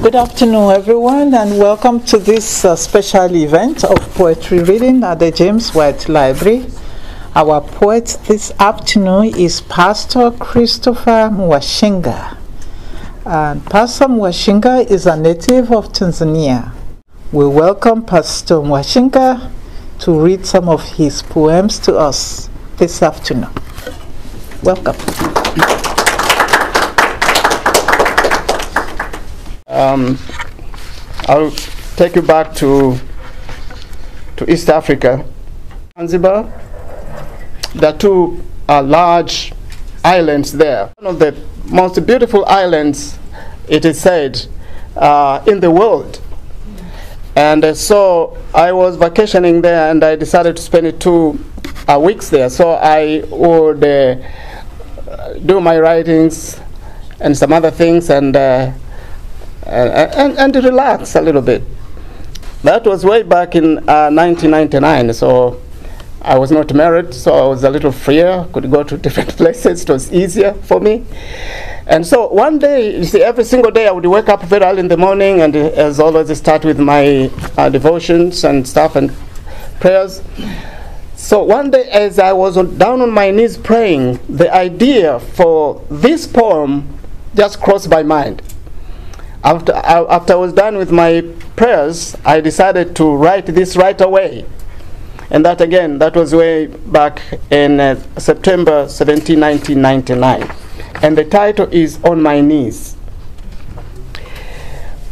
Good afternoon, everyone, and welcome to this special event of poetry reading at the James White Library. Our poet this afternoon is Pastor Christopher Mwashinga. And Pastor Mwashinga is a native of Tanzania. We welcome Pastor Mwashinga to read some of his poems to us this afternoon. Welcome. I'll take you back to East Africa. Zanzibar. There are two large islands there. One of the most beautiful islands, it is said, in the world. And so I was vacationing there, and I decided to spend 2 weeks there. So I would do my writings and some other things, and relax a little bit. That was way back in 1999, so I was not married, so I was a little freer, could go to different places, it was easier for me. And so one day, you see, every single day I would wake up very early in the morning, and as always start with my devotions and stuff and prayers. So one day as I was down on my knees praying, the idea for this poem just crossed my mind. After I was done with my prayers, I decided to write this right away. And that was way back in September 17, 1999. And the title is On My Knees.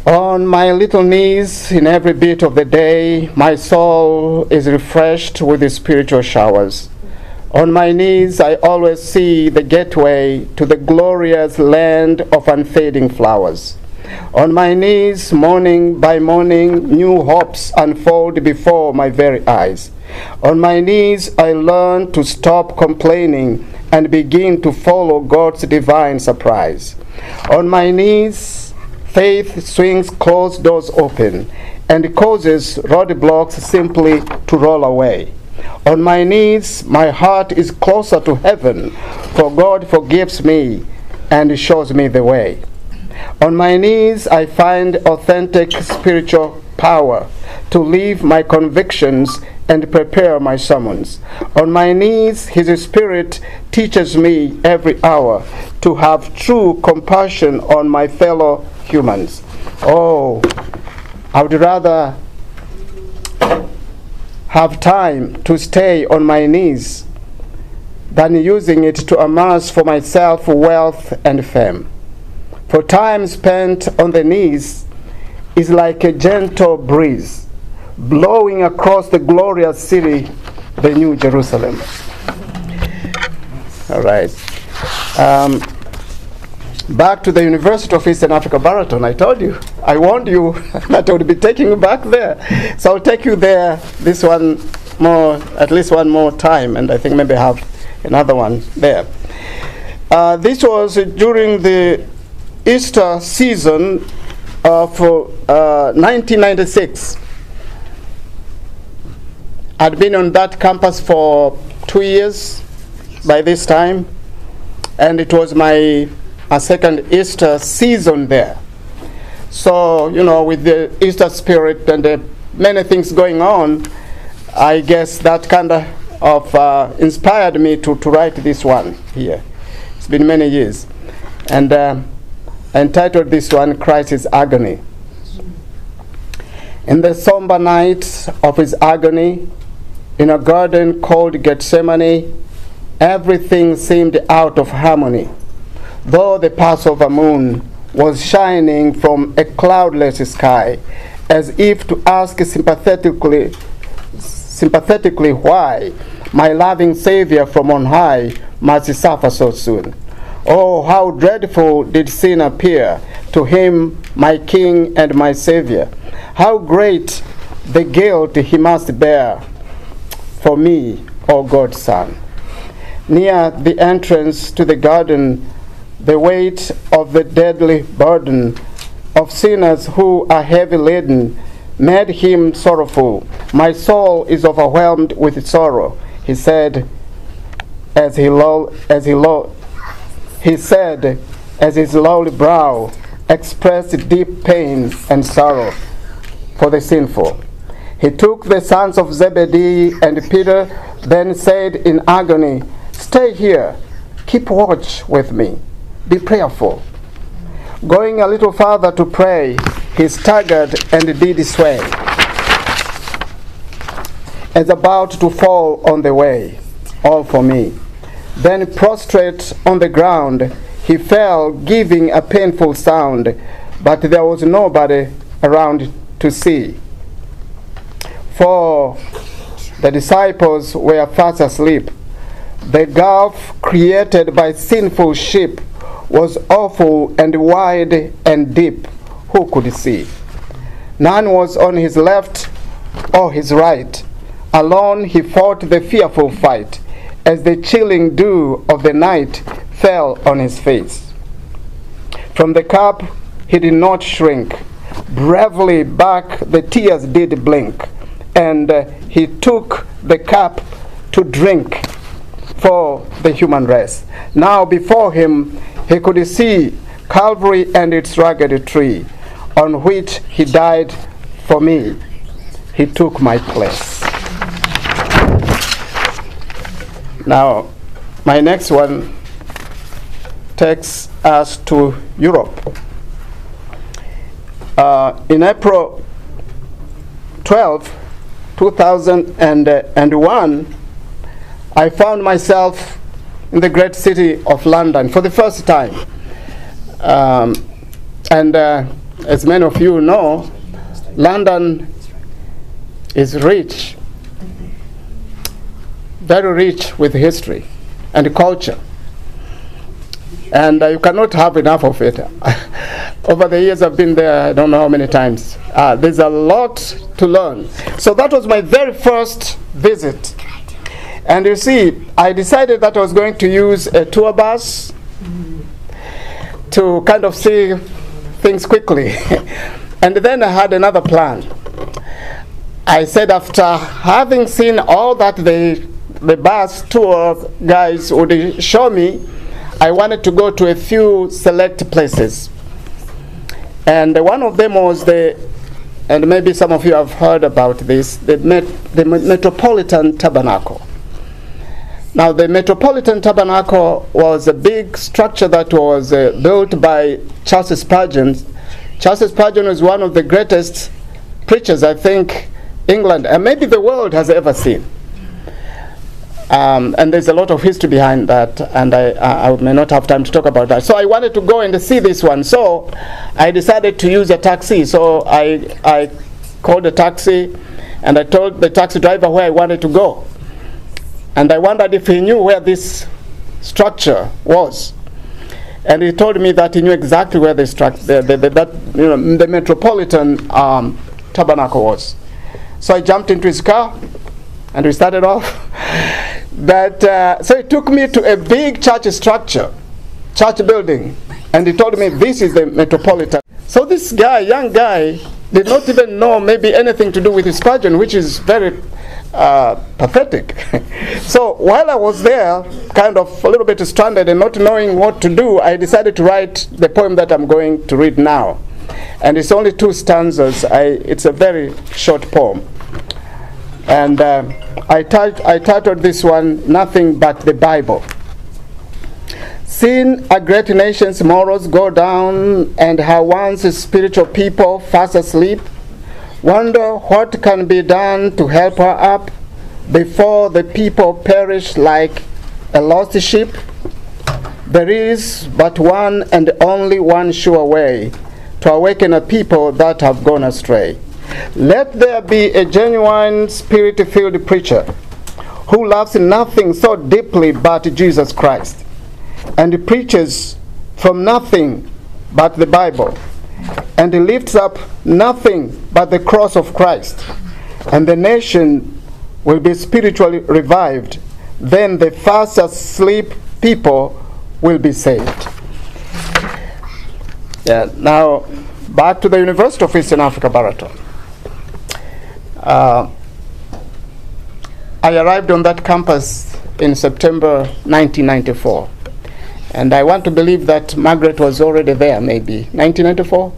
On my little knees, in every bit of the day, my soul is refreshed with the spiritual showers. On my knees, I always see the gateway to the glorious land of unfading flowers. On my knees, morning by morning, new hopes unfold before my very eyes. On my knees, I learn to stop complaining and begin to follow God's divine surprise. On my knees, faith swings closed doors open and causes roadblocks simply to roll away. On my knees, my heart is closer to heaven, for God forgives me and shows me the way. On my knees, I find authentic spiritual power to live my convictions and prepare my sermons. On my knees, His Spirit teaches me every hour to have true compassion on my fellow humans. Oh, I would rather have time to stay on my knees than using it to amass for myself wealth and fame. For time spent on the knees is like a gentle breeze blowing across the glorious city, the New Jerusalem. All right. Back to the University of Eastern Africa, Baraton. I told you, I warned you that I would be taking you back there. So I'll take you there this one more, at least one more time, and I think maybe have another one there. This was during the Easter season of 1996. I'd been on that campus for 2 years by this time, and it was my second Easter season there. So, you know, with the Easter spirit and many things going on, I guess that kind of inspired me to write this one here. It's been many years. And I entitled this one, Christ's Agony. In the somber night of his agony, in a garden called Gethsemane, everything seemed out of harmony, though the Passover moon was shining from a cloudless sky, as if to ask sympathetically why my loving Savior from on high must suffer so soon. Oh, how dreadful did sin appear to him, my King and my Savior. How great the guilt he must bear for me, O God's Son. Near the entrance to the garden, the weight of the deadly burden of sinners who are heavy laden made him sorrowful. My soul is overwhelmed with sorrow, he said, as he said, as his lowly brow expressed deep pain and sorrow for the sinful. He took the sons of Zebedee and Peter, then said in agony, "Stay here, keep watch with me, be prayerful." Going a little farther to pray, he staggered and did sway, as about to fall on the way, all for me. Then prostrate on the ground, he fell, giving a painful sound, but there was nobody around to see. For the disciples were fast asleep. The gulf created by sinful sheep was awful and wide and deep. Who could see? None was on his left or his right. Alone he fought the fearful fight, as the chilling dew of the night fell on his face. From the cup he did not shrink. Bravely back the tears did blink, and he took the cup to drink for the human race. Now before him he could see Calvary and its rugged tree, on which he died for me. He took my place. Now, my next one takes us to Europe. In April 12, 2001, I found myself in the great city of London for the first time. As many of you know, London is rich, very rich with history and culture. And you cannot have enough of it. Over the years I've been there, I don't know how many times. There's a lot to learn. So that was my very first visit. And you see, I decided that I was going to use a tour bus to kind of see things quickly. And then I had another plan. I said, after having seen all that the bus tour guys would show me, I wanted to go to a few select places. And one of them was and maybe some of you have heard about this, the Metropolitan Tabernacle. Now, the Metropolitan Tabernacle was a big structure that was built by Charles Spurgeon. Charles Spurgeon was one of the greatest preachers, I think, England and maybe the world has ever seen. And there's a lot of history behind that, and I may not have time to talk about that. So I wanted to go and see this one. So I decided to use a taxi. So I called a taxi, and I told the taxi driver where I wanted to go. And I wondered if he knew where this structure was. And he told me that he knew exactly where the Metropolitan Tabernacle was. So I jumped into his car, and we started off. So he took me to a big church structure, church building, and he told me this is the Metropolitan. So this guy, young guy, did not even know maybe anything to do with Spurgeon, which is very pathetic. So while I was there, kind of a little bit stranded and not knowing what to do, I decided to write the poem that I'm going to read now. And it's only 2 stanzas. It's a very short poem. And I titled this one, Nothing But the Bible. Seen a great nation's morals go down, and how once spiritual people fast asleep, wonder what can be done to help her up before the people perish like a lost sheep. There is but one and only one sure way to awaken a people that have gone astray. Let there be a genuine spirit-filled preacher who loves nothing so deeply but Jesus Christ, and preaches from nothing but the Bible, and lifts up nothing but the cross of Christ, and the nation will be spiritually revived. Then the fast asleep people will be saved. Now, back to the University of Eastern Africa, Baraton. I arrived on that campus in September 1994. And I want to believe that Margaret was already there, maybe 1994.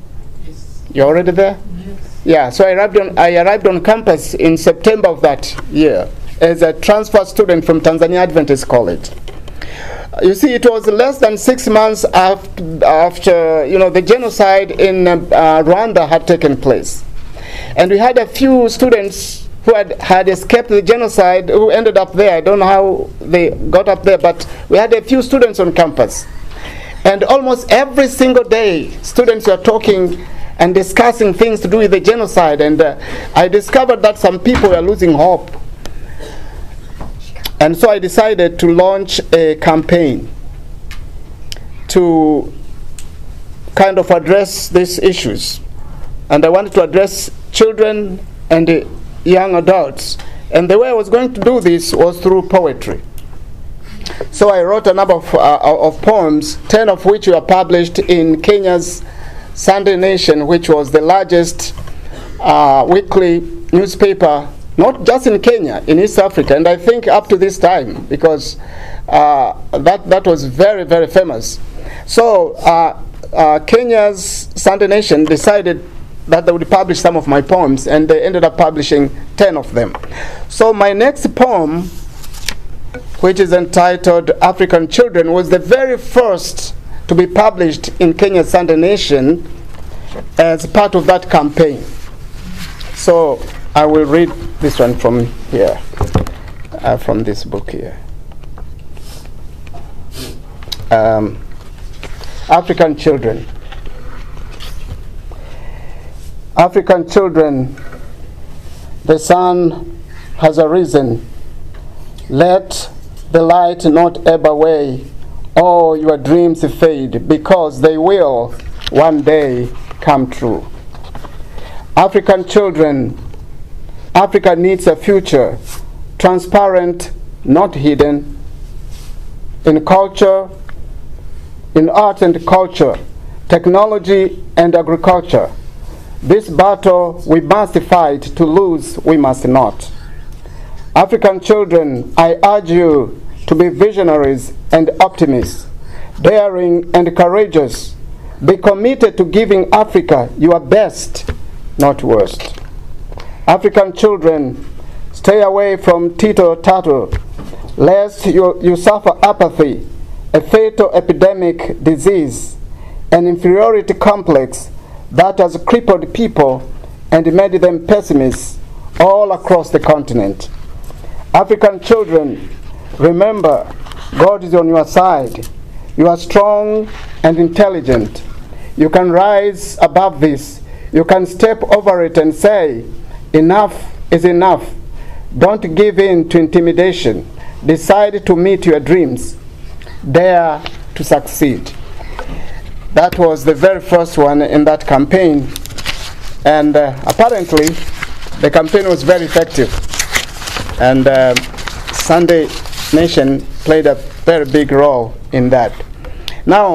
You're already there? Yes. Yeah. So I arrived on campus in September of that year as a transfer student from Tanzania Adventist College. You see, it was less than 6 months after the genocide in Rwanda had taken place, and we had a few students who had escaped the genocide who ended up there. I don't know how they got up there, but we had a few students on campus, and almost every single day, students were talking and discussing things to do with the genocide, and I discovered that some people were losing hope. And so I decided to launch a campaign to kind of address these issues. And I wanted to address children and young adults. And the way I was going to do this was through poetry. So I wrote a number of poems, 10 of which were published in Kenya's Sunday Nation, which was the largest weekly newspaper, not just in Kenya, in East Africa, and I think up to this time, because that was very, very famous. So Kenya's Sunday Nation decided that they would publish some of my poems, and they ended up publishing 10 of them. So my next poem, which is entitled African Children, was the very first to be published in Kenya's Sunday Nation as part of that campaign. So I will read this one from here, from this book here. African Children. African children, the sun has arisen. Let the light not ebb away, or your dreams fade, because they will one day come true. African children, Africa needs a future, transparent, not hidden, in culture, in art and culture, technology and agriculture. This battle we must fight, to lose we must not. African children, I urge you to be visionaries and optimists, daring and courageous. Be committed to giving Africa your best, not worst. African children, stay away from tittle-tattle, lest you suffer apathy, a fatal epidemic disease, an inferiority complex that has crippled people and made them pessimists all across the continent. African children, remember, God is on your side. You are strong and intelligent. You can rise above this. You can step over it and say, enough is enough. Don't give in to intimidation. Decide to meet your dreams. Dare to succeed. That was the very first one in that campaign. And apparently, the campaign was very effective. And Sunday Nation played a very big role in that. Now,